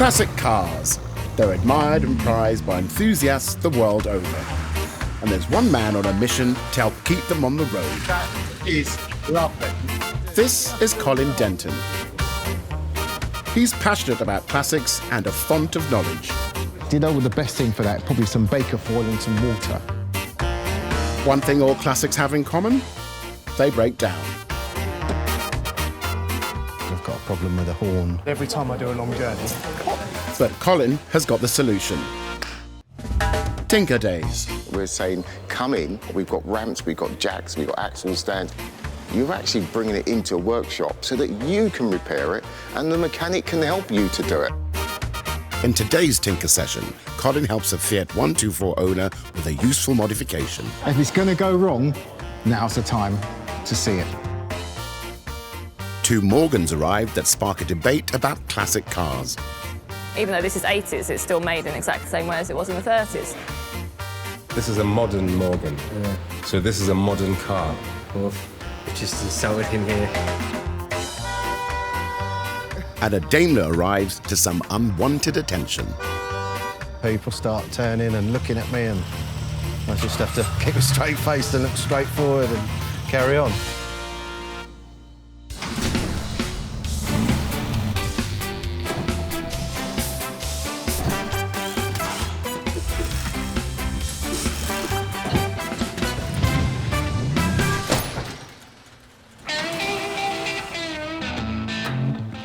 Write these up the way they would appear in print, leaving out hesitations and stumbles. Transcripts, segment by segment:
Classic cars. They're admired and prized by enthusiasts the world over. And there's one man on a mission to help keep them on the road. That is lovely. This is Colin Denton. He's passionate about classics and a font of knowledge. Do you know what the best thing for that? Probably some baker foil and some water. One thing all classics have in common, they break down. I've got a problem with a horn. Every time I do a long journey. But Colin has got the solution. Tinker Days. We're saying, come in, we've got ramps, we've got jacks, we've got axle stands. You're actually bringing it into a workshop so that you can repair it and the mechanic can help you to do it. In today's Tinker session, Colin helps a Fiat 124 owner with a useful modification. If it's going to go wrong, now's the time to see it. Two Morgans arrived that spark a debate about classic cars. Even though this is 80s, it's still made in exactly the same way as it was in the 30s. This is a modern Morgan. Yeah. So this is a modern car. Well, just insulted him here. And a Daimler arrives to some unwanted attention. People start turning and looking at me, and I just have to keep a straight face and look straight forward and carry on.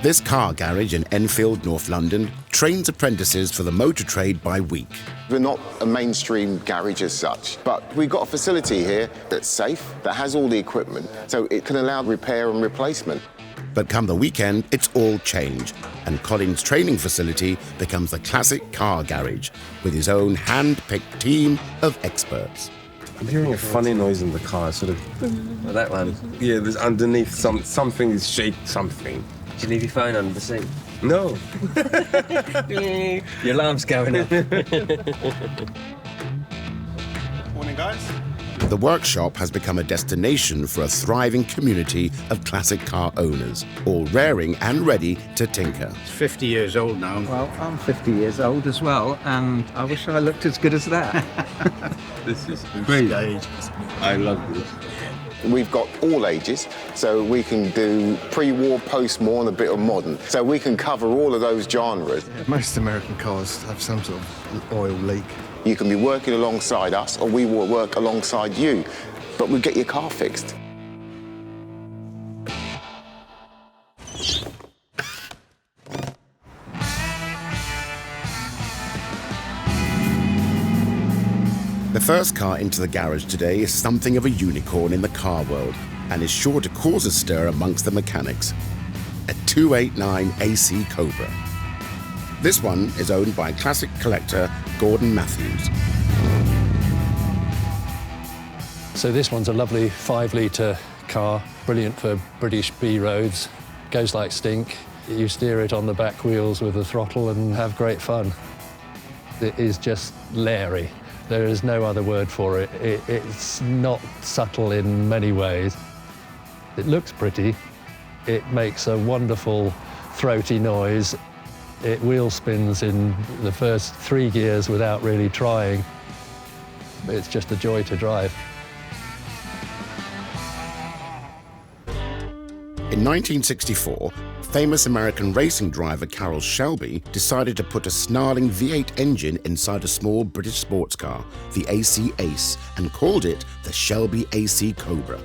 This car garage in Enfield, North London, trains apprentices for the motor trade by week. We're not a mainstream garage as such, but we've got a facility here that's safe, that has all the equipment, so it can allow repair and replacement. But come the weekend, it's all change, and Colin's training facility becomes the classic car garage with his own hand-picked team of experts. I'm hearing a funny noise in the car, sort of. Well, that one. Yeah, there's underneath something is shaking something. Did you leave your phone under the seat? No. Your alarm's going off. Morning, guys. The workshop has become a destination for a thriving community of classic car owners, all raring and ready to tinker. 50 years old now. Well, I'm 50 years old as well, and I wish I looked as good as that. This is great. I love this. We've got all ages, so we can do pre-war, post-war, and a bit of modern. So we can cover all of those genres. Most American cars have some sort of oil leak. You can be working alongside us, or we will work alongside you, but we'll get your car fixed. The first car into the garage today is something of a unicorn in the car world and is sure to cause a stir amongst the mechanics. A 289 AC Cobra. This one is owned by classic collector Gordon Matthews. So this one's a lovely 5-litre car, brilliant for British B roads. Goes like stink. You steer it on the back wheels with the throttle and have great fun. It is just leery. There is no other word for it. It's not subtle in many ways. It looks pretty. It makes a wonderful throaty noise. It wheel spins in the first 3 gears without really trying. It's just a joy to drive. In 1964, famous American racing driver Carroll Shelby decided to put a snarling V8 engine inside a small British sports car, the AC Ace, and called it the Shelby AC Cobra.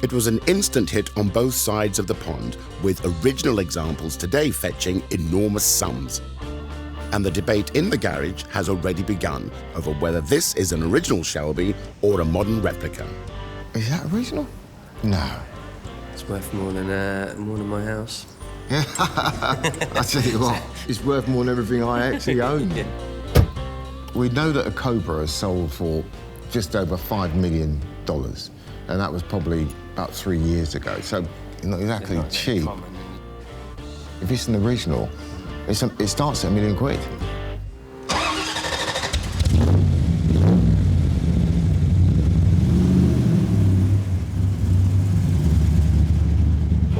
It was an instant hit on both sides of the pond, with original examples today fetching enormous sums. And the debate in the garage has already begun over whether this is an original Shelby or a modern replica. Is that original? No. It's worth more than my house. I tell you what, it's worth more than everything I actually own. Yeah. We know that a Cobra has sold for just over $5 million, and that was probably about 3 years ago, so not exactly cheap. If it's an original, it starts at £1 million.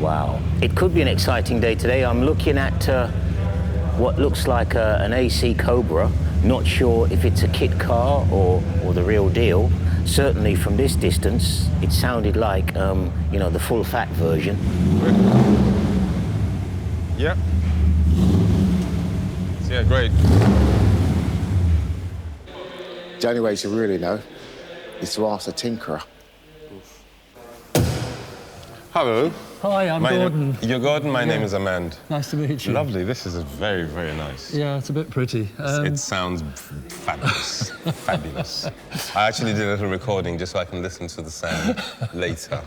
Wow. It could be an exciting day today. I'm looking at what looks like an AC Cobra. Not sure if it's a kit car or the real deal. Certainly from this distance, it sounded like, you know, the full fat version. Yep. Yeah, great. The only way to really know is to ask the tinkerer. Hello. Hi, I'm Gordon. You're Gordon, my name is Amand. Nice to meet you. Lovely, this is very, very nice. Yeah, it's a bit pretty. It sounds fabulous, fabulous. I actually did a little recording just so I can listen to the sound later.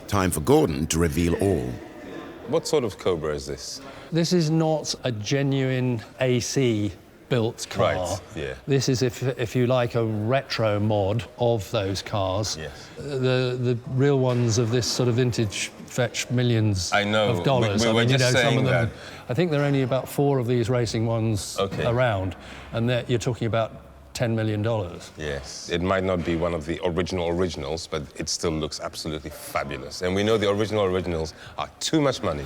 Time for Gordon to reveal all. What sort of Cobra is this? This is not a genuine AC built car. Right, yeah. This is, if you like, a retro mod of those cars. Yes. The real ones of this sort of vintage fetch millions I know. of dollars. We were just saying some of them, that. I think there are only about 4 of these racing ones around, and you're talking about $10 million. Yes, it might not be one of the originals, but it still looks absolutely fabulous. And we know the originals are too much money.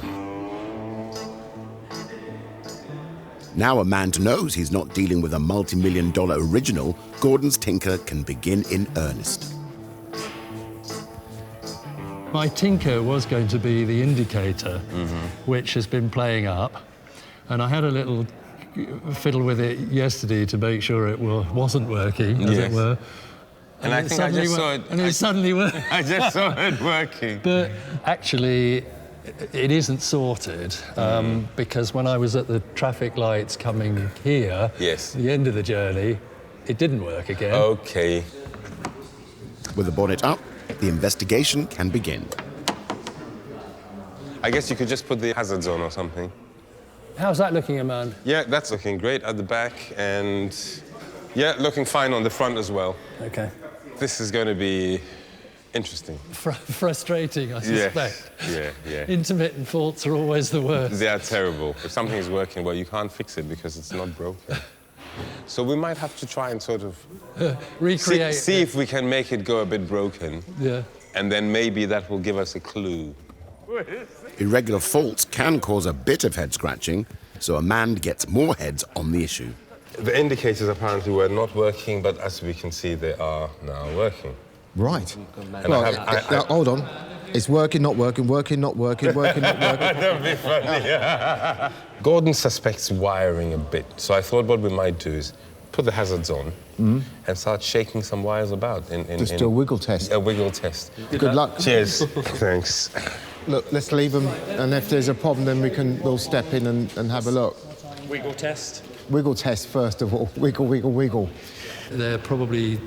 Now Amand knows he's not dealing with a multi-million-dollar original, Gordon's tinker can begin in earnest. My tinker was going to be the indicator, which has been playing up, and I had a little fiddle with it yesterday to make sure it wasn't working, as it were. And I think I just saw it. And it suddenly worked. I just saw it working. But actually, it isn't sorted, because when I was at the traffic lights coming here, the end of the journey, it didn't work again. Okay. With the bonnet up, the investigation can begin. I guess you could just put the hazards on or something. How's that looking, Amand? Yeah, that's looking great at the back, and yeah, looking fine on the front as well. Okay. This is going to be interesting. Frustrating, I suspect. Yes. Yeah. Intermittent faults are always the worst. They are terrible. If something is working well, you can't fix it because it's not broken. So we might have to try and sort of recreate. See if we can make it go a bit broken. Yeah. And then maybe that will give us a clue. Irregular faults can cause a bit of head scratching, so Amand gets more heads on the issue. The indicators apparently were not working, but as we can see, they are now working. Right. And well, hold on. It's working, not working, working, not working, working, not working. That'd be funny. Gordon suspects wiring a bit, so I thought what we might do is put the hazards on and start shaking some wires about. Just do a wiggle test. A wiggle test. Good luck. Cheers. Thanks. Look, let's leave them, and if there's a problem, then we'll step in and have a look. Wiggle test? Wiggle test, first of all. Wiggle, wiggle, wiggle. There are probably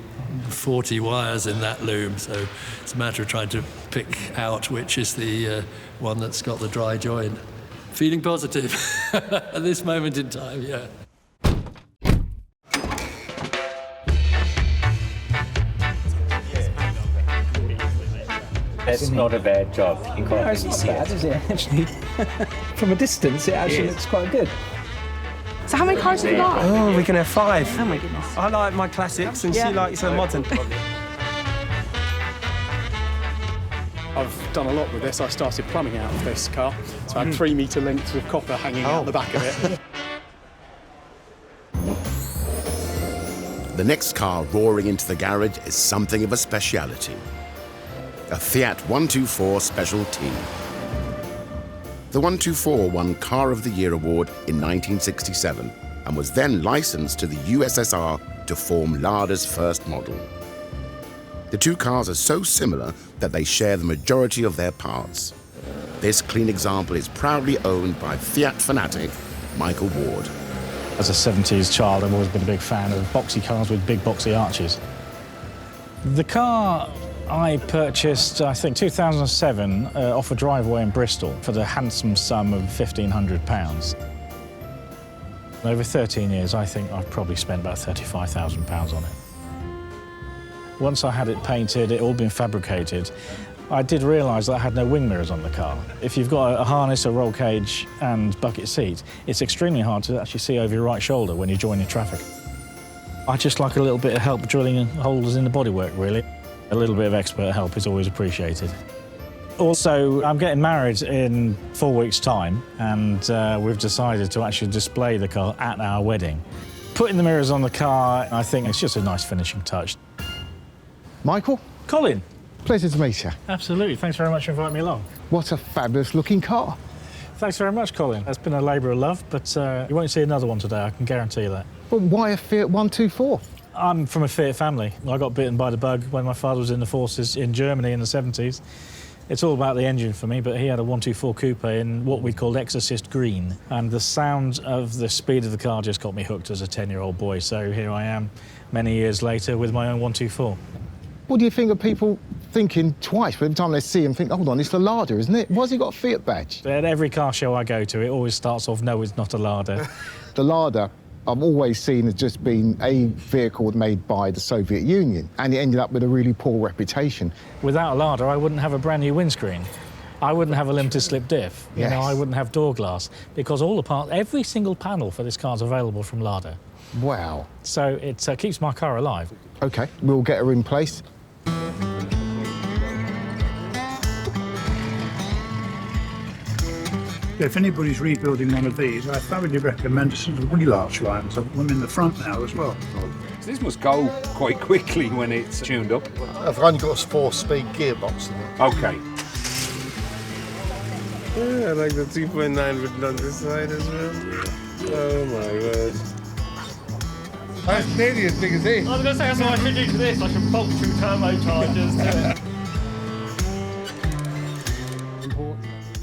40 wires in that loom, so it's a matter of trying to pick out which is the one that's got the dry joint. Feeling positive at this moment in time, yeah. That's not a bad job. You can't No, it's not bad, is it, actually? From a distance, it actually looks quite good. So how many cars have you got? Oh, we can have 5. Oh, my goodness. I like my classics, and she likes her modern. I've done a lot with this. I started plumbing out of this car, so I had 3-metre lengths of copper hanging out the back of it. The next car roaring into the garage is something of a speciality. A Fiat 124 Special T. The 124 won Car of the Year award in 1967 and was then licensed to the USSR to form Lada's first model. The two cars are so similar that they share the majority of their parts. This clean example is proudly owned by Fiat fanatic Michael Ward. As a 70s child, I've always been a big fan of boxy cars with big boxy arches. The car I purchased, I think, 2007 off a driveway in Bristol for the handsome sum of £1,500. Over 13 years, I think I've probably spent about £35,000 on it. Once I had it painted, it all been fabricated, I did realise that I had no wing mirrors on the car. If you've got a harness, a roll cage and bucket seat, it's extremely hard to actually see over your right shoulder when you're joining traffic. I just like a little bit of help drilling holes in the bodywork, really. A little bit of expert help is always appreciated. Also, I'm getting married in 4 weeks' time, and we've decided to actually display the car at our wedding. Putting the mirrors on the car, I think it's just a nice finishing touch. Michael? Colin. Pleasure to meet you. Absolutely. Thanks very much for inviting me along. What a fabulous looking car. Thanks very much, Colin. It's been a labour of love, but you won't see another one today, I can guarantee you that. But why a Fiat 124? I'm from a Fiat family. I got bitten by the bug when my father was in the forces in Germany in the 70s. It's all about the engine for me, but he had a 124 coupe in what we called Exorcist Green. And the sound of the speed of the car just got me hooked as a 10-year-old boy. So here I am, many years later, with my own 124. What do you think of people thinking twice every time they see him, think, hold on, it's the Lada, isn't it? Why's he got a Fiat badge? At every car show I go to, it always starts off, no, it's not a Lada. The Lada, I've always seen as just being a vehicle made by the Soviet Union, and it ended up with a really poor reputation. Without a Lada, I wouldn't have a brand new windscreen. I wouldn't have a limited slip diff. Yes. You know, I wouldn't have door glass, because all the parts, every single panel for this car is available from Lada. Wow. So it keeps my car alive. OK, we'll get her in place. If anybody's rebuilding one of these, I thoroughly recommend some of the wheel arch lines. I've got them in the front now as well. This must go quite quickly when it's tuned up. I've only got a 4-speed gearbox in it. OK. Yeah, I like the 2.9 written on this side as well. Oh my word. That's nearly as big as this. I was going to say, that's what I should do to this. I should bolt 2 turbochargers to it.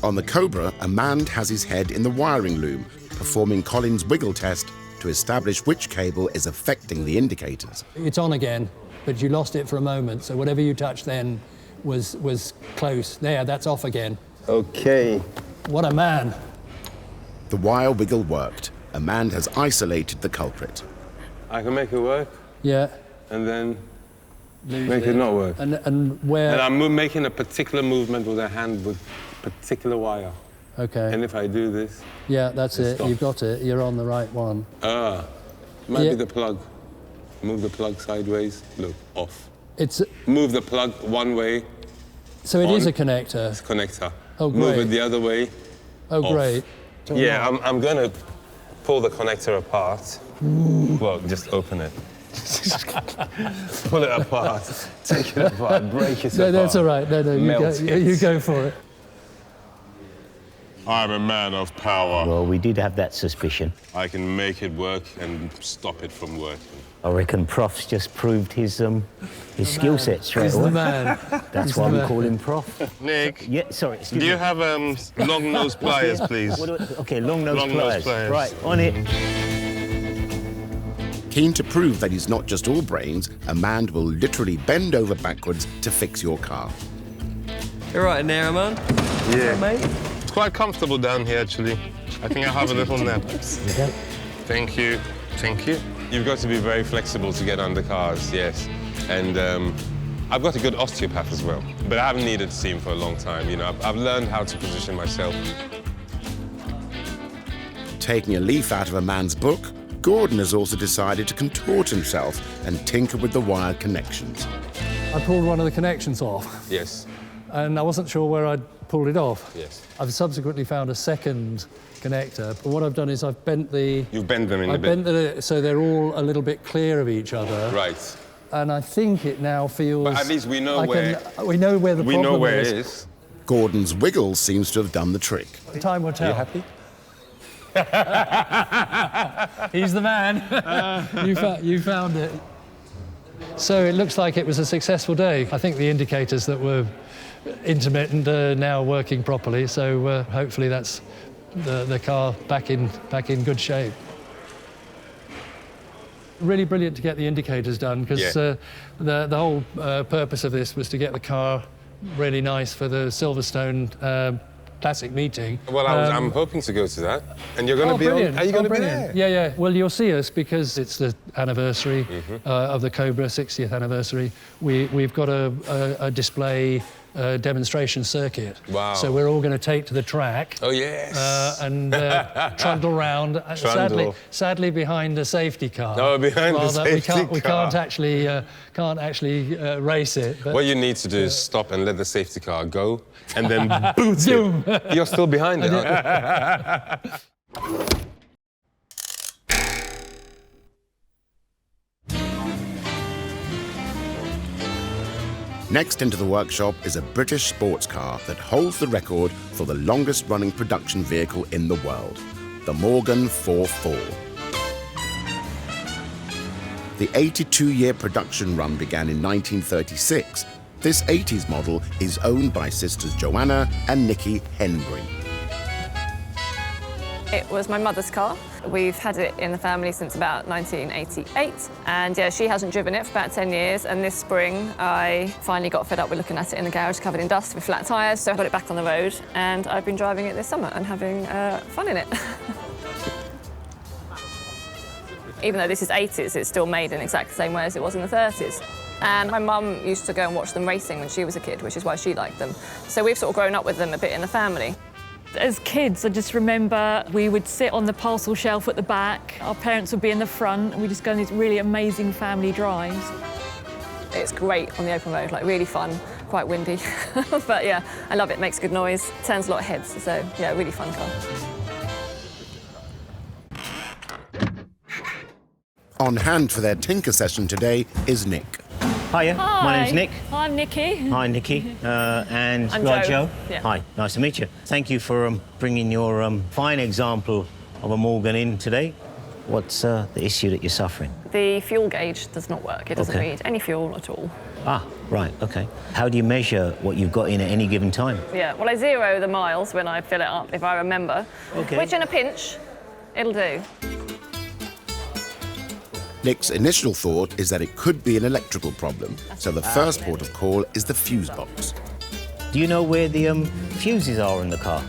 On the Cobra, a man has his head in the wiring loom, performing Colin's wiggle test to establish which cable is affecting the indicators. It's on again, but you lost it for a moment, so whatever you touched then was close. There, that's off again. Okay. What a man. The wire wiggle worked. A man has isolated the culprit. I can make it work. Yeah. And then Lose make it not work. And where? And I'm making a particular movement with a hand with particular wire. Okay. And if I do this... Yeah, that's it. Stops. You've got it. You're on the right one. Might be the plug. Move the plug sideways. Look, off. It's... Move the plug one way. So it on. is a connector? It's a connector. Oh, great. Move it the other way. Oh, off. great. Yeah, I'm going to pull the connector apart. Ooh. Well, just open it. Pull it apart. Take it apart. Break it apart. No, that's all right. No, you go for it. I'm a man of power. Well, we did have that suspicion. I can make it work and stop it from working. I reckon Prof's just proved his skill set straight away. He's the man. That's why we call him Prof. Nick. Yeah, sorry. Excuse do me. you have long-nosed pliers, please? OK, long-nosed pliers. Right, on it. Keen to prove that he's not just all brains, a man will literally bend over backwards to fix your car. You're right in there, man. Yeah. Mate. It's quite comfortable down here, actually. I think I'll have a little nap. Thank you. Thank you. You've got to be very flexible to get under cars, yes. And I've got a good osteopath as well, but I haven't needed to see him for a long time. You know, I've learned how to position myself. Taking a leaf out of a man's book, Gordon has also decided to contort himself and tinker with the wired connections. I pulled one of the connections off. Yes. And I wasn't sure where I'd pulled it off. Yes. I've subsequently found a second connector, but what I've done is I've bent the... You've bent them in a bit. I've bent them so they're all a little bit clear of each other. Right. And I think it now feels... But at least we know where... We know where the problem is. We know where it is. Gordon's wiggle seems to have done the trick. Time will tell. Are you happy? He's the man. You found it. So it looks like it was a successful day. I think the indicators that were intermittent are now working properly, so hopefully that's the car back in good shape. Really brilliant to get the indicators done, because the whole purpose of this was to get the car really nice for the Silverstone Classic meeting. Well, I'm hoping to go to that. And you're going to be on... Are you going to be there? Yeah, yeah. Well, you'll see us because it's the anniversary of the Cobra, 60th anniversary. We've got a display demonstration circuit. Wow. So we're all going to take to the track. Oh, yes. And trundle round. Sadly behind a safety car. No, behind the safety car. We can't actually race it. But, what you need to do is stop and let the safety car go, and then boot it. You're still behind it, aren't you? Next into the workshop is a British sports car that holds the record for the longest running production vehicle in the world, the Morgan 4.4. The 82-year production run began in 1936. This 80s model is owned by sisters Joanna and Nikki Henbury. It was my mother's car. We've had it in the family since about 1988. And yeah, she hasn't driven it for about 10 years. And this spring, I finally got fed up with looking at it in the garage covered in dust with flat tyres. So I got it back on the road. And I've been driving it this summer and having fun in it. Even though this is 80s, it's still made in exactly the same way as it was in the 30s. And my mum used to go and watch them racing when she was a kid, which is why she liked them. So we've sort of grown up with them a bit in the family. As kids, I just remember we would sit on the parcel shelf at the back, our parents would be in the front, and we'd just go on these really amazing family drives. It's great on the open road, like really fun, quite windy. But yeah, I love it, makes good noise, turns a lot of heads, so yeah, really fun car. On hand for their tinker session today is Nick. Hiya, my name's Nick. I'm Nikki. Hi, Nikki. And I'm Joe. Joe. Yeah. Hi, nice to meet you. Thank you for bringing your fine example of a Morgan in today. What's the issue that you're suffering? The fuel gauge does not work. It doesn't read any fuel at all. Ah, right, OK. How do you measure what you've got in at any given time? Yeah, well, I zero the miles when I fill it up, if I remember. OK. Which in a pinch, it'll do. Nick's initial thought is that it could be an electrical problem, so the first port of call is the fuse box. Do you know where the fuses are in the car?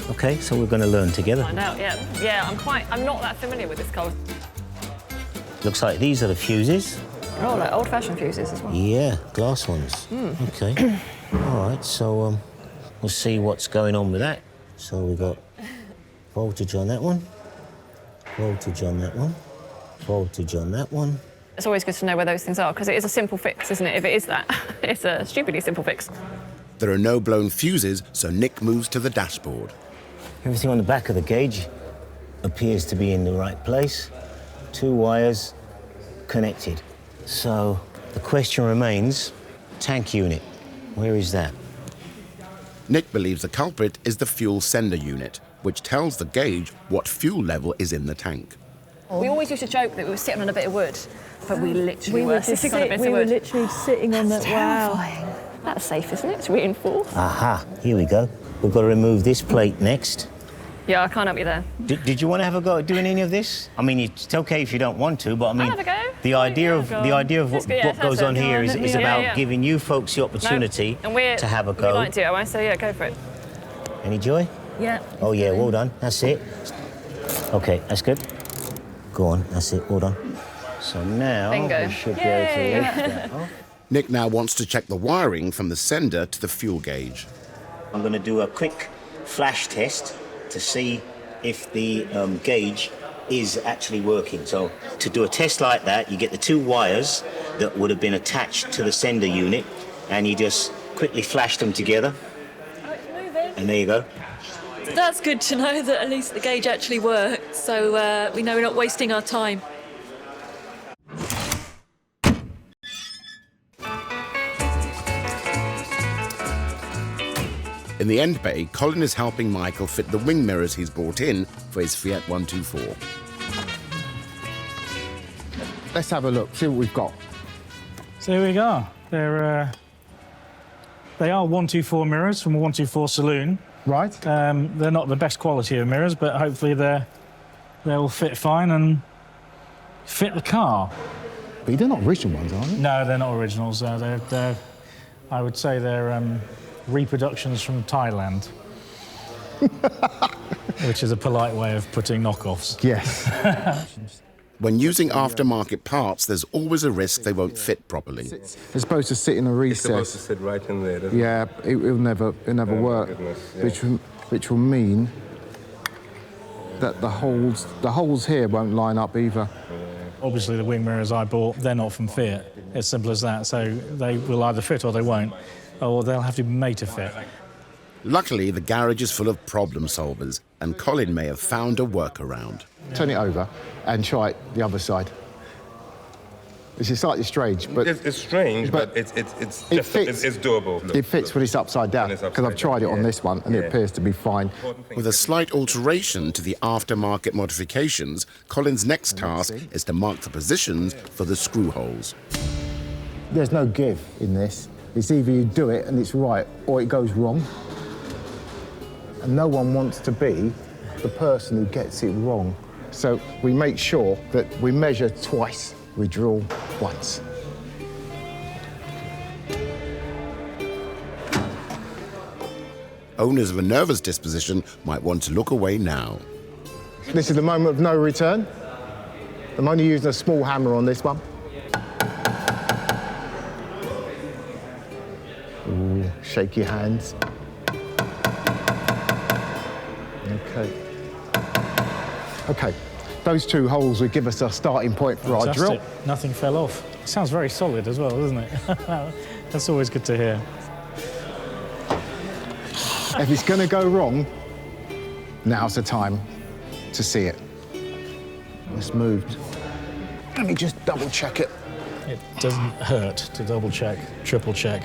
OK, so we're going to learn together. I know, yeah. Yeah, I'm not that familiar with this car. Looks like these are the fuses. Oh, like old-fashioned fuses as well. Yeah, glass ones. OK. All right, so we'll see what's going on with that. So we've got voltage on that one, voltage on that one, voltage on that one. It's always good to know where those things are, because it is a simple fix, isn't it? If it is that, it's a stupidly simple fix. There are no blown fuses, so Nick moves to the dashboard. Everything on the back of the gauge appears to be in the right place. 2 wires connected. So the question remains, tank unit, where is that? Nick believes the culprit is the fuel sender unit, which tells the gauge what fuel level is in the tank. We always used to joke that we were sitting on a bit of wood, but we literally were sitting on a bit of wood. We were literally sitting on that. Terrifying. Wow. That's safe, isn't it? It's reinforced. Aha, here we go. We've got to remove this plate next. Yeah, I can't help you there. Did you want to have a go at doing any of this? I mean, it's okay if you don't want to, but I mean, I'll have a go. the idea of what goes on here is about giving you folks the opportunity to have a go. We like to, I say, yeah, go for it. Any joy? Yeah. Oh yeah, well done. That's it. Okay, that's good. Go on, that's it, well done. So now we should be able to lift that off. Nick now wants to check the wiring from the sender to the fuel gauge. I'm going to do a quick flash test to see if the gauge is actually working. So to do a test like that, you get the 2 wires that would have been attached to the sender unit, and you just quickly flash them together. Oh, it's moving. And there you go. That's good to know that at least the gauge actually works, so we know we're not wasting our time. In the end bay, Colin is helping Michael fit the wing mirrors he's brought in for his Fiat 124. Let's have a look, see what we've got. So here we go. They are 124 mirrors from a 124 saloon. Right. They're not the best quality of mirrors, but hopefully they'll fit fine and fit the car. But they're not original ones, are they? No, they're not originals. They're I would say they're reproductions from Thailand, which is a polite way of putting knockoffs. Yes. When using aftermarket parts, there's always a risk they won't fit properly. It's supposed to sit in a recess. It's supposed to sit right in there, doesn't it? Yeah, it'll never work. Goodness, yeah. Which will mean that the holes here won't line up either. Obviously, the wing mirrors I bought, they're not from Fiat. As simple as that. So they will either fit or they won't, or they'll have to be made to fit. Luckily, the garage is full of problem solvers, and Colin may have found a workaround. Turn it over and try it the other side. This is slightly strange, but... It's strange, but it's doable. It fits when it's upside down, because I've tried it on this one, and it appears to be fine. With a slight alteration to the aftermarket modifications, Colin's next task is to mark the positions for the screw holes. There's no give in this. It's either you do it and it's right, or it goes wrong. And no one wants to be the person who gets it wrong. So we make sure that we measure twice, we drill once. Owners of a nervous disposition might want to look away now. This is the moment of no return. I'm only using a small hammer on this one. Ooh, shake your hands. Okay, those two holes would give us a starting point for our drill. Nothing fell off. It sounds very solid as well, doesn't it? That's always good to hear. If it's going to go wrong, now's the time to see it. It's moved. Let me just double check it. It doesn't hurt to double check, triple check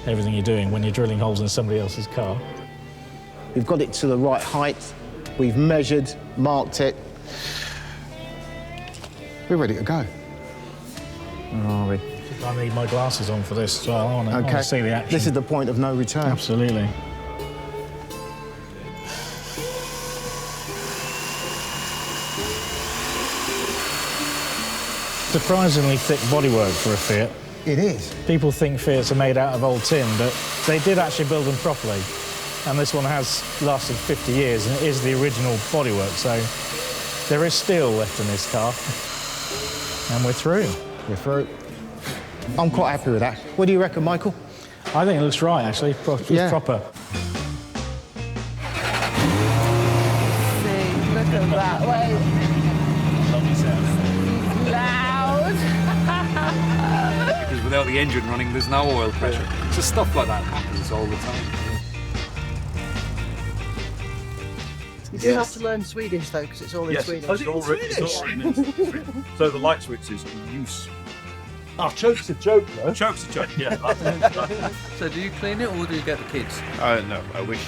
everything you're doing when you're drilling holes in somebody else's car. We've got it to the right height. We've measured, marked it. We're ready to go. Where are we? I need my glasses on for this as well. I want to see the action. This is the point of no return. Absolutely. Surprisingly thick bodywork for a Fiat. It is. People think Fiats are made out of old tin, but they did actually build them properly. And this one has lasted 50 years, and it is the original bodywork, so there is steel left in this car. And we're through. We're through. I'm quite happy with that. What do you reckon, Michael? I think it looks right, actually. It's proper. See, look at that. Wait. Lovely sound. Loud. Because without the engine running, there's no oil pressure. So stuff like that happens all the time. You do have to learn Swedish, though, because it's all in Swedish. It's all written. So the light switch is in use. Ah, choke's a joke, though. Choke's a joke, yeah. So do you clean it or do you get the kids? No, I wish.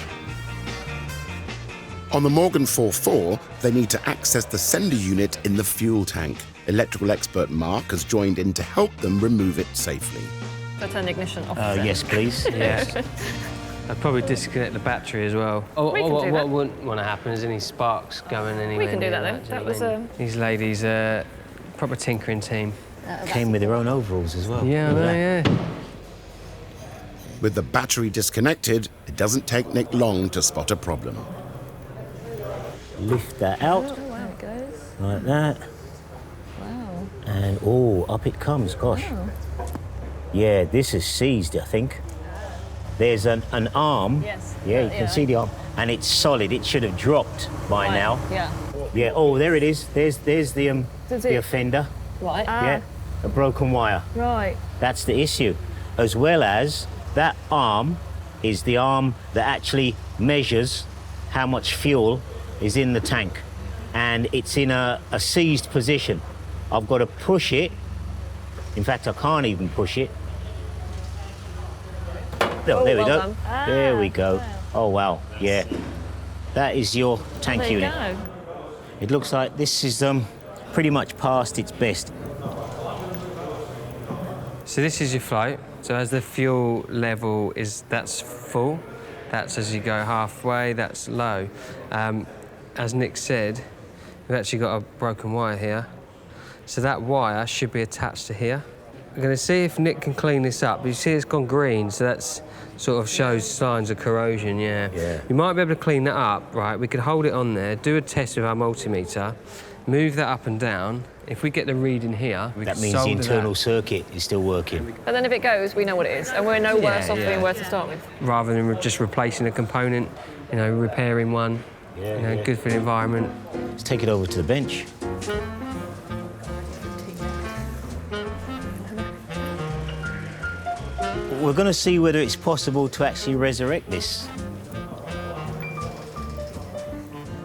On the Morgan 4.4, they need to access the sender unit in the fuel tank. Electrical expert Mark has joined in to help them remove it safely. So turn the ignition off. Yes, please. Yeah. I'd probably disconnect the battery as well. What wouldn't want to happen is any sparks going anywhere. We can do that, though. That was a... These ladies are proper tinkering team. Came with their own overalls as well. Yeah, I know, yeah. With the battery disconnected, it doesn't take Nick long to spot a problem. Lift that out. Oh, wow, it goes. Like that. Wow. And, up it comes, gosh. Wow. Yeah, this is seized, I think. There's an arm. Yes. Yeah, you can see the arm. And it's solid. It should have dropped by now. Yeah. Yeah, there it is. There's the offender. Right. Yeah, a broken wire. Right. That's the issue. As well as that arm is the arm that actually measures how much fuel is in the tank. And it's in a seized position. I've got to push it. In fact, I can't even push it. There we go. There we go. Wow. Oh, wow. Yeah. That is your tank There you unit. go. It looks like this is pretty much past its best. So this is your float. So as the fuel level that's full, that's as you go halfway, that's low. As Nick said, we've actually got a broken wire here. So that wire should be attached to here. We're going to see if Nick can clean this up. You see it's gone green, so that's sort of shows signs of corrosion, yeah. You might be able to clean that up, right? We could hold it on there, do a test with our multimeter, move that up and down. If we get the reading here, we That can means the solder internal that. circuit is still working. But then if it goes, we know what it is, and we're no worse off being where to start with. Rather than just replacing a component, you know, repairing one, good for the environment. Let's take it over to the bench. We're going to see whether it's possible to actually resurrect this.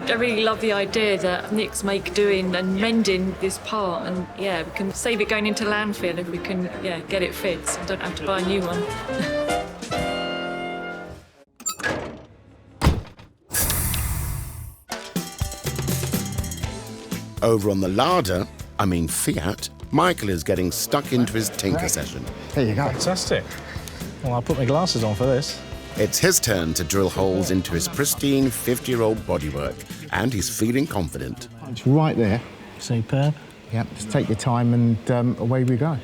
I really love the idea that Nick's doing and mending this part, and we can save it going into landfill if we can get it fixed and don't have to buy a new one. Over on the Lada, Fiat, Michael is getting stuck into his tinker session. There you go. Fantastic. Well, I'll put my glasses on for this. It's his turn to drill holes into his pristine 50-year-old bodywork, and he's feeling confident. It's right there. Superb. Yep, just take your time and away we go.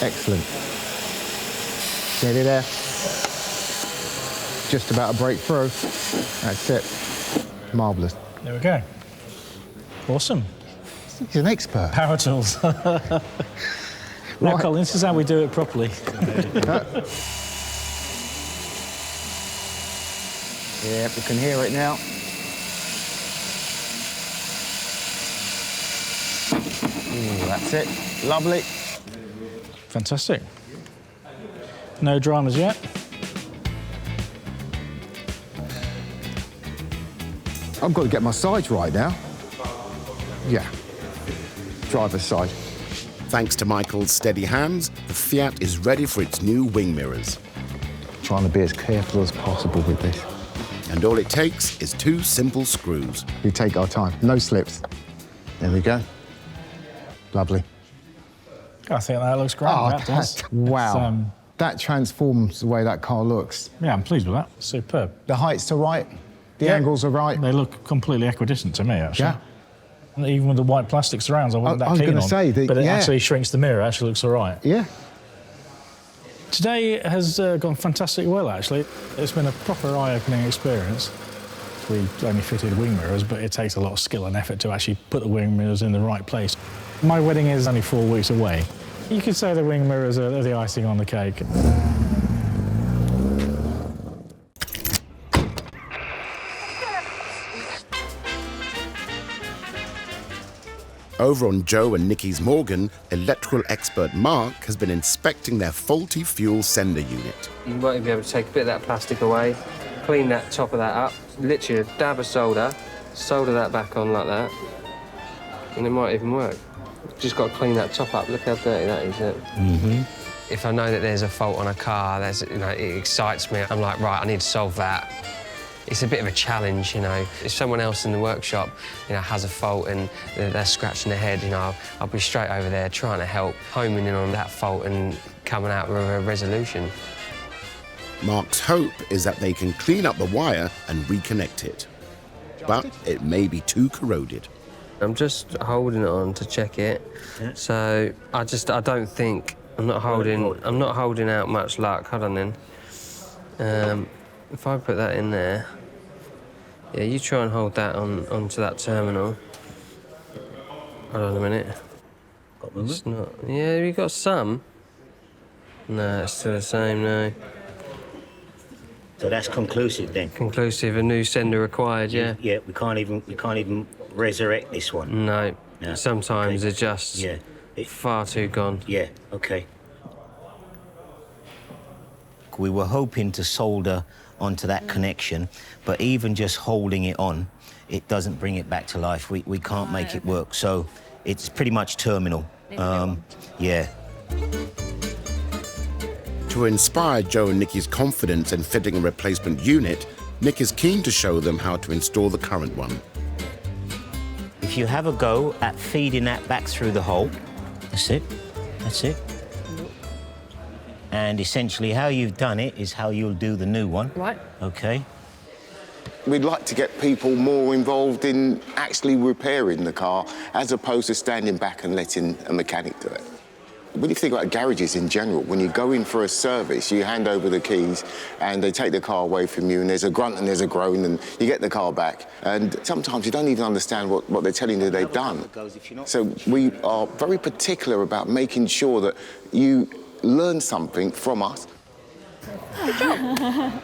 Excellent. Nearly there. Just about to break through. That's it. Marvellous. There we go. Awesome. He's an expert. Power tools. Now, Colin, this is how we do it properly. Yeah, we can hear it now. Ooh, that's it. Lovely. Fantastic. No dramas yet. I've got to get my sides right now. Yeah. Driver's side. Thanks to Michael's steady hands, the Fiat is ready for its new wing mirrors. Trying to be as careful as possible with this. And all it takes is 2 simple screws. We take our time, no slips. There we go. Lovely. I think that looks great. Oh, that does. Wow. That transforms the way that car looks. Yeah, I'm pleased with that. Superb. The height's are right, the angles are right. They look completely equidistant to me, actually. Yeah. And even with the white plastic surrounds, I wasn't that keen on. I was going to say, but it actually shrinks the mirror, actually looks all right. Yeah. Today has gone fantastically well, actually. It's been a proper eye-opening experience. We only fitted wing mirrors, but it takes a lot of skill and effort to actually put the wing mirrors in the right place. My wedding is only 4 weeks away. You could say the wing mirrors are the icing on the cake. Over on Joe and Nikki's Morgan, electrical expert Mark has been inspecting their faulty fuel sender unit. You might be able to take a bit of that plastic away, clean that top of that up, literally a dab of solder that back on like that, and it might even work. Just got to clean that top up. Look how dirty that is. If I know that there's a fault on a car, it excites me. I'm like, right, I need to solve that. It's a bit of a challenge, If someone else in the workshop, has a fault and they're scratching their head, I'll be straight over there trying to help, homing in on that fault and coming out with a resolution. Mark's hope is that they can clean up the wire and reconnect it. But it may be too corroded. I'm just holding it on to check it. So I don't think I'm not holding out much luck. Hold on then. If I put that in there, yeah, you try and hold that onto that terminal. Hold on a minute. It's not. Yeah, you got some. No, it's still the same. No. So that's conclusive then. Conclusive. A new sender required. Yeah. Yeah. We can't even resurrect this one. No. Sometimes they're just far too gone. Yeah. Okay. We were hoping to solder onto that connection, but even just holding it on, it doesn't bring it back to life. We can't make it work, so it's pretty much terminal. Yeah. To inspire Joe and Nikki's confidence in fitting a replacement unit, Nick is keen to show them how to install the current one. If you have a go at feeding that back through the hole, that's it. And essentially how you've done it is how you'll do the new one. Right. Okay. We'd like to get people more involved in actually repairing the car as opposed to standing back and letting a mechanic do it. when you think about garages in general, when you go in for a service, you hand over the keys and they take the car away from you and there's a grunt and there's a groan and you get the car back. And sometimes you don't even understand what they're telling you they've done. So we are very particular about making sure that you learn something from us. Good job.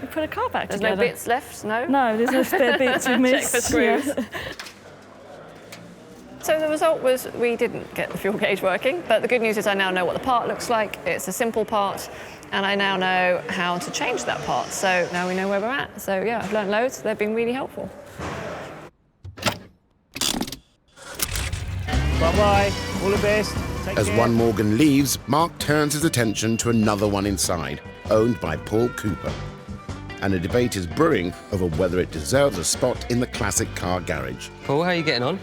We put a car back There's together. no bits left, no? No, there's no spare bits we missed. Check for screws. Yeah. So the result was we didn't get the fuel gauge working, but the good news is I now know what the part looks like. It's a simple part, and I now know how to change that part. So now we know where we're at. So yeah, I've learned loads. They've been really helpful. Bye-bye. All the best. Take As care. one Morgan leaves, Mark turns his attention to another one inside, owned by Paul Cooper. And a debate is brewing over whether it deserves a spot in the classic car garage. Paul, how are you getting on?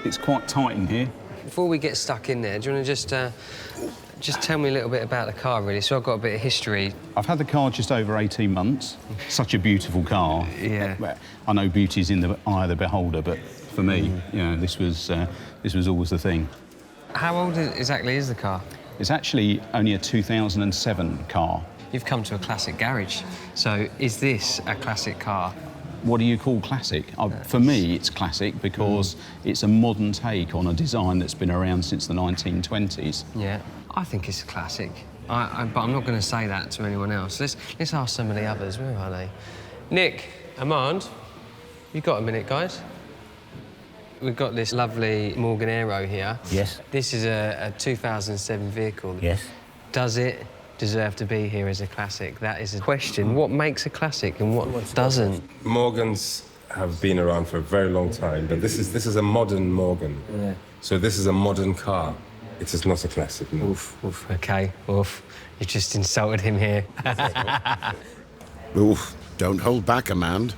It's quite tight in here. Before we get stuck in there, do you want to just tell me a little bit about the car, really? So I've got a bit of history. I've had the car just over 18 months. Such a beautiful car. Yeah. I know beauty's in the eye of the beholder, but for me, you know, this was always the thing. How old exactly is the car? It's actually only a 2007 car. You've come to a classic garage. So is this a classic car? What do you call classic? For me, it's classic because it's a modern take on a design that's been around since the 1920s. Yeah, I think it's a classic. But I'm not going to say that to anyone else. Let's ask some of the others. Where are they? Nick, Amand, you got a minute, guys? We've got this lovely Morgan Aero here. Yes. This is a 2007 vehicle. Yes. Does it deserve to be here as a classic? That is a question. What makes a classic and what doesn't? Morgans have been around for a very long time, but this is a modern Morgan. Yeah. So this is a modern car. It is not a classic. No. Oof, oof, OK, oof. You just insulted him here. Oof, don't hold back, Amand.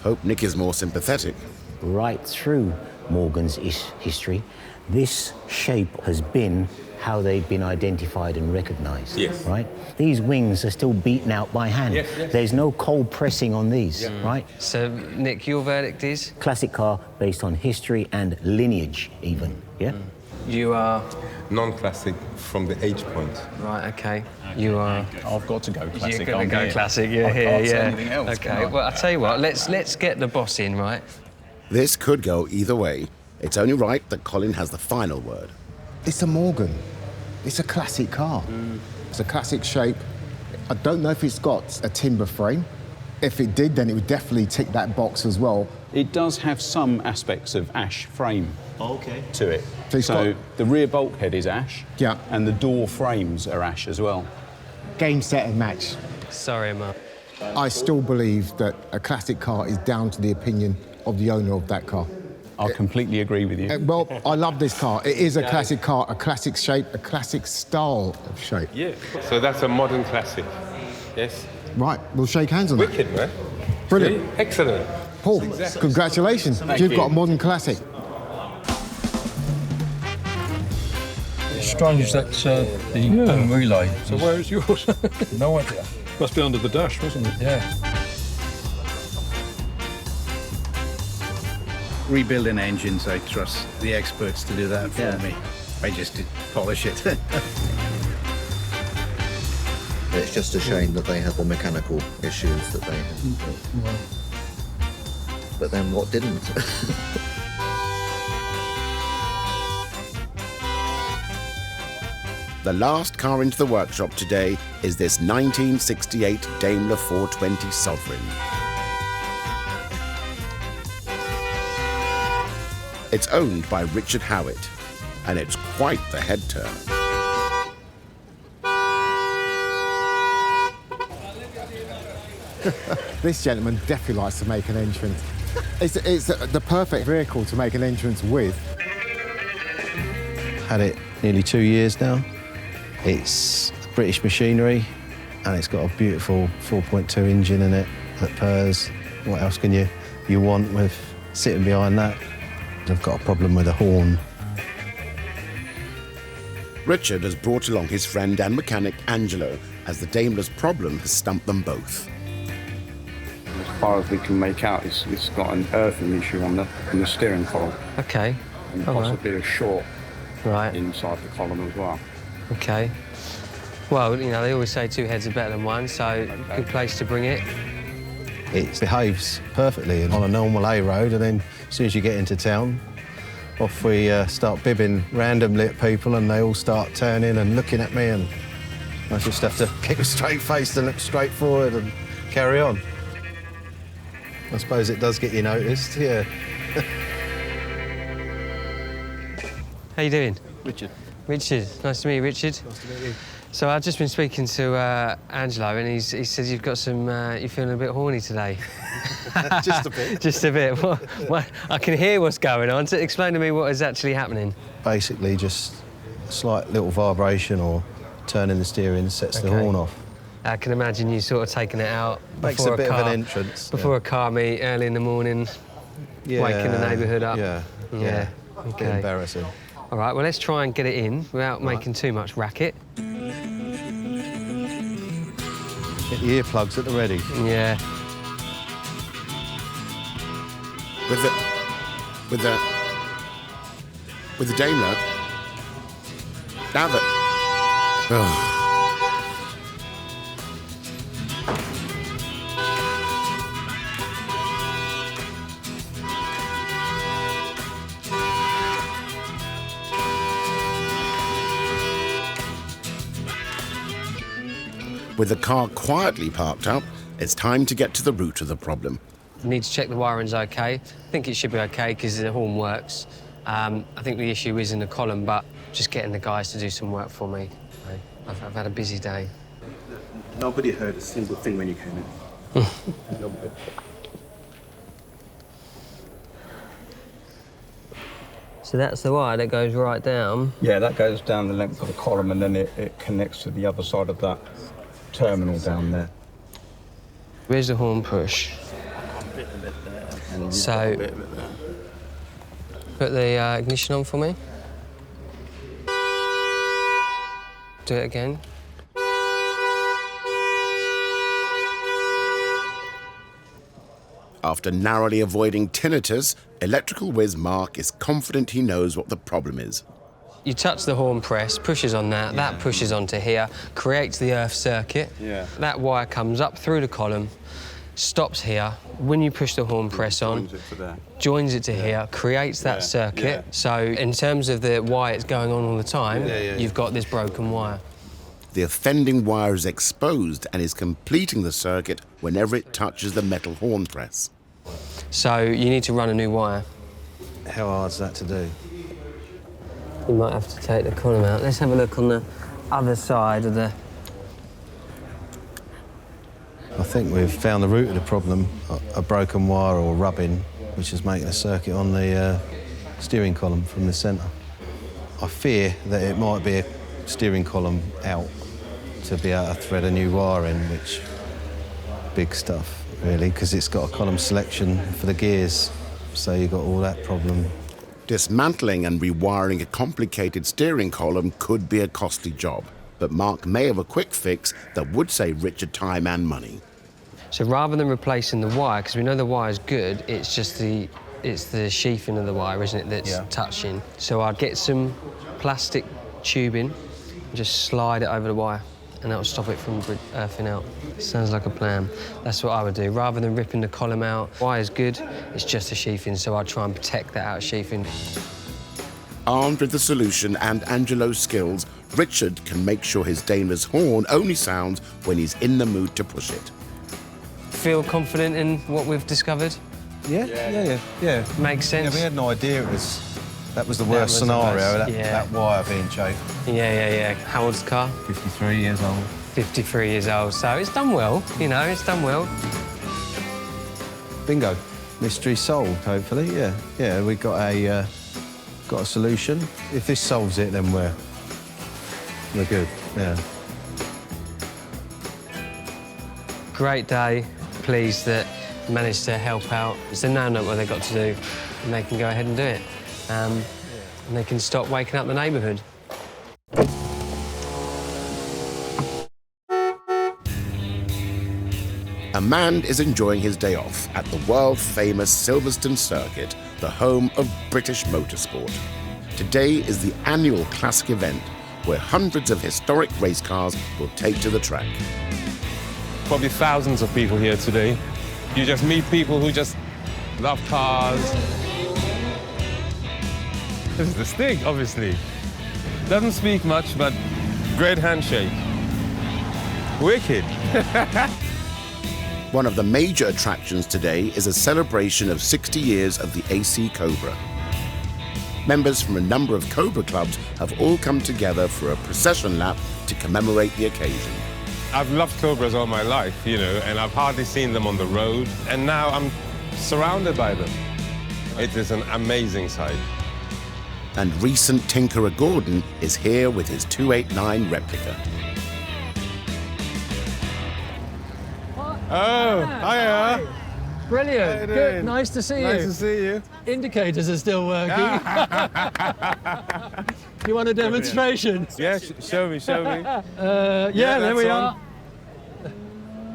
Hope Nick is more sympathetic. Right through Morgan's history, this shape has been how they've been identified and recognised. Yes. Right? These wings are still beaten out by hand. Yes, yes. There's no cold pressing on these, right? So, Nick, your verdict is? Classic car based on history and lineage, even, yeah? You are? Non-classic from the age point. Right, OK. You are? I've got to go classic. You're going to go here. classic, you're I here, can't say yeah. anything else, OK, can I? well, I'll tell you what, let's get the boss in, right? This could go either way. It's only right that Colin has the final word. It's a Morgan. It's a classic car. It's a classic shape. I don't know if it's got a timber frame. If it did, then it would definitely tick that box as well. It does have some aspects of ash frame to it. So it's So got- the rear bulkhead is ash. Yeah. And the door frames are ash as well. Game, set and match. Sorry, Mark. I still believe that a classic car is down to the opinion of the owner of that car. I completely agree with you. Well, I love this car. It is a classic car, a classic shape, a classic style of shape. Yeah. So that's a modern classic. Yes. Right, we'll shake hands on that. Wicked, man. Brilliant. See? Excellent. Paul, Exactly. congratulations. Thank You've you. got a modern classic. It's strange that the home relay. So where is yours? No idea. Must be under the dash, wasn't it? Yeah. Rebuilding engines, I trust the experts to do that for me. I just did polish it. It's just a shame that they had the mechanical issues that they had. But then what didn't? The last car into the workshop today is this 1968 Daimler 420 Sovereign. It's owned by Richard Howitt, and it's quite the head turner. This gentleman definitely likes to make an entrance. It's the perfect vehicle to make an entrance with. Had it nearly 2 years now. It's British machinery, and it's got a beautiful 4.2 engine in it that purrs. What else can you want with sitting behind that? I've got a problem with a horn. Richard has brought along his friend and mechanic Angelo, as the Daimler's problem has stumped them both. As far as we can make out, it's got an earthing issue on the steering column. OK. And All right. possibly a short Right. inside the column as well. Okay. Well, you know, they always say two heads are better than one, so good place to bring it. It behaves perfectly on a normal A road, and then as soon as you get into town, off we start bibbing randomly at people, and they all start turning and looking at me, and I just have to keep a straight face and look straight forward and carry on. I suppose it does get you noticed, yeah. How you doing? Richard. Richard, nice to meet you, Richard. Nice to meet you. So I've just been speaking to Angelo, and he says you've got some, you're feeling a bit horny today. Just a bit. Just a bit. What, I can hear what's going on. So explain to me what is actually happening. Basically, just a slight little vibration or turning the steering sets the horn off. I can imagine you sort of taking it out Makes before a bit car, of an entrance. before a car meet early in the morning, waking the neighbourhood up. Yeah. Okay. Bit embarrassing. All right, well, let's try and get it in without making too much racket. Get the earplugs at the ready. Yeah. With the Daimler. Now that. Oh. With the car quietly parked up, it's time to get to the root of the problem. Need to check the wiring's OK. I think it should be OK because the horn works. I think the issue is in the column, but just getting the guys to do some work for me. I've had a busy day. Nobody heard a single thing when you came in. Nobody. So that's the wire that goes right down? Yeah, that goes down the length of the column, and then it connects to the other side of that terminal down there. Where's the horn push? So, put the ignition on for me. Do it again. After narrowly avoiding tinnitus, electrical whiz Mark is confident he knows what the problem is. You touch the horn press, pushes on that, that pushes onto here, creates the earth circuit. Yeah. That wire comes up through the column, stops here. When you push the horn press on, joins it to here, creates that circuit. So in terms of the why it's going on all the time, you've got this broken wire. The offending wire is exposed and is completing the circuit whenever it touches the metal horn press. So you need to run a new wire. How hard's that to do? You might have to take the column out. Let's have a look on the other side of the... I think we've found the root of the problem, a broken wire or rubbing, which is making a circuit on the steering column from the centre. I fear that it might be a steering column out to be able to thread a new wire in, which... big stuff, really, because it's got a column selection for the gears, so you've got all that problem. Dismantling and rewiring a complicated steering column could be a costly job, but Mark may have a quick fix that would save Richard time and money. So rather than replacing the wire, because we know the wire's good, it's just the sheathing of the wire, isn't it, that's touching. So I'd get some plastic tubing and just slide it over the wire, and that'll stop it from earthing out. Sounds like a plan. That's what I would do. Rather than ripping the column out, wire's good, it's just a sheathing, so I'd try and protect that out of sheathing. Armed with the solution and Angelo's skills, Richard can make sure his Daimler's horn only sounds when he's in the mood to push it. Feel confident in what we've discovered? Yeah. Makes sense? Yeah, we had no idea that was the worst scenario, that wire being chafed. Yeah. How old's the car? 53 years old. 53 years old, so it's done well, you know, it's done well. Bingo. Mystery solved, hopefully, yeah. Yeah, we got a solution. If this solves it, then we're good, yeah. Great day. Pleased that managed to help out. So now know what they've got to do, and they can go ahead and do it. And they can stop waking up the neighbourhood. A man is enjoying his day off at the world-famous Silverstone circuit, the home of British motorsport. Today is the annual classic event, where hundreds of historic race cars will take to the track. Probably thousands of people here today. You just meet people who just love cars. This is the stick, obviously. Doesn't speak much, but great handshake. Wicked. One of the major attractions today is a celebration of 60 years of the AC Cobra. Members from a number of Cobra clubs have all come together for a procession lap to commemorate the occasion. I've loved Cobras all my life, you know, and I've hardly seen them on the road, and now I'm surrounded by them. It is an amazing sight. And recent tinkerer Gordon is here with his 289 replica. Oh, hiya. Brilliant. Good. Nice to see you. Nice to see you. Indicators are still working. You want a demonstration? Yeah, show me. Yeah, there we are.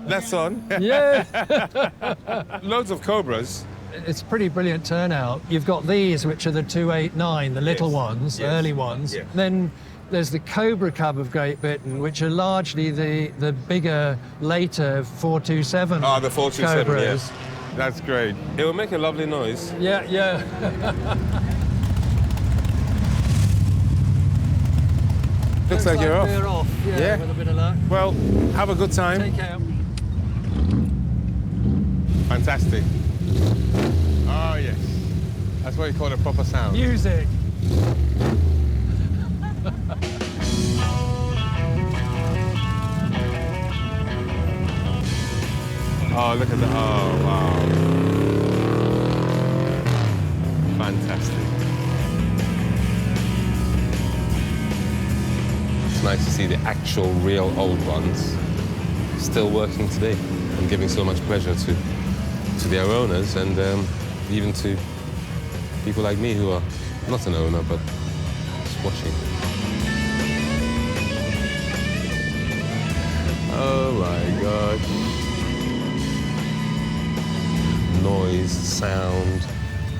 That's on. Yeah. Loads of Cobras. It's a pretty brilliant turnout. You've got these, which are the 289, the little ones, early ones. Yes. Then there's the Cobra Cub of Great Britain, which are largely the bigger, later 427 Oh, the 427, Cobras. yes. That's great. It will make a lovely noise. Yeah. Looks like you're off. We're off, yeah, with a bit of luck. Well, have a good time. Take care. Fantastic. Oh, yes. That's what you call a proper sound. Music. Oh, look at that. Oh, wow. Fantastic. It's nice to see the actual, real old ones still working today and giving so much pleasure to their owners and even to people like me who are not an owner, but just watching. Oh, my gosh. Noise, sound,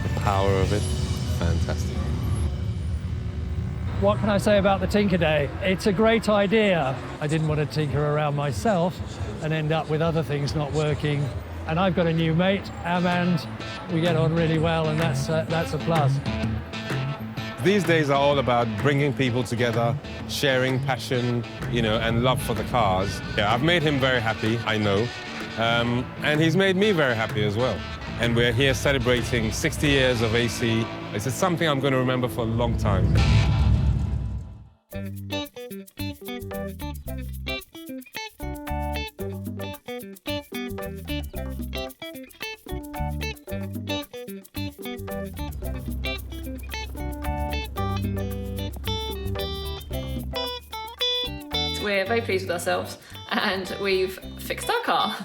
the power of it, fantastic. What can I say about the Tinker Day? It's a great idea. I didn't want to tinker around myself and end up with other things not working. And I've got a new mate, and we get on really well, and that's a plus. These days are all about bringing people together, sharing passion, you know, and love for the cars. Yeah, I've made him very happy, I know. And he's made me very happy as well. And we're here celebrating 60 years of AC. It's something I'm going to remember for a long time. We're very pleased with ourselves and we've fixed our car.